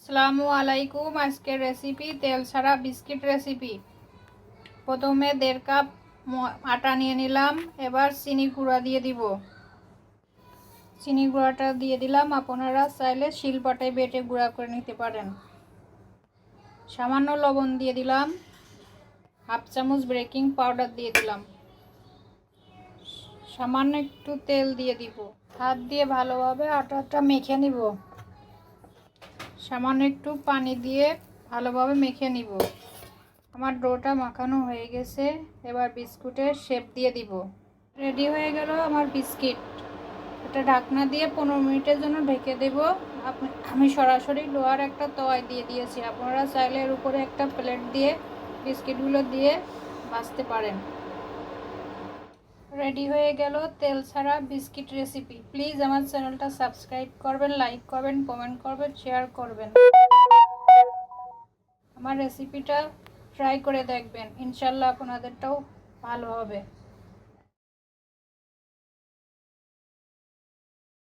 আসসালামু আলাইকুম। আজকের রেসিপি তেল ছাড়া বিস্কিট রেসিপি। প্রথমে 1.5 কাপ আটা নিয়ে নিলাম। এবার চিনি গুঁড়া দিয়ে দিব। চিনি গুঁড়াটা দিয়ে দিলাম। আপনারা চাইলে শিলপাটায় বেটে গুঁড়া করে নিতে পারেন। সামান্য লবণ দিয়ে দিলাম। হাফ চামচ বেকিং পাউডার দিয়ে দিলাম। সামান্য একটু তেল দিয়ে দিব। হাত দিয়ে ভালোভাবে আটাটা মেখে নিব। সামান্য একটু পানি দিয়ে ভালোভাবে মেখে নিব। আমার ডোটা মাখানো হয়ে গেছে। এবার বিস্কুটের শেপ দিয়ে দিব। রেডি হয়ে গেল আমার বিস্কিট। এটা ঢাকনা দিয়ে 15 মিনিটের জন্য ঢেকে দেব। আমি সরাসরি লোহার একটা তওয়ায় দিয়ে দিয়েছি। আপনারা চাইলে এর উপরে একটা প্লেট দিয়ে বিস্কিটগুলো দিয়ে ভাজতে পারেন। রেডি হয়ে গেল তেল ছাড়া বিস্কিট রেসিপি। প্লিজ আমার চ্যানেলটা সাবস্ক্রাইব করবেন, লাইক করবেন, কমেন্ট করবেন, শেয়ার করবেন। আমার রেসিপিটা ট্রাই করে দেখবেন, ইনশাল্লাহ আপনাদেরটাও ভালো হবে।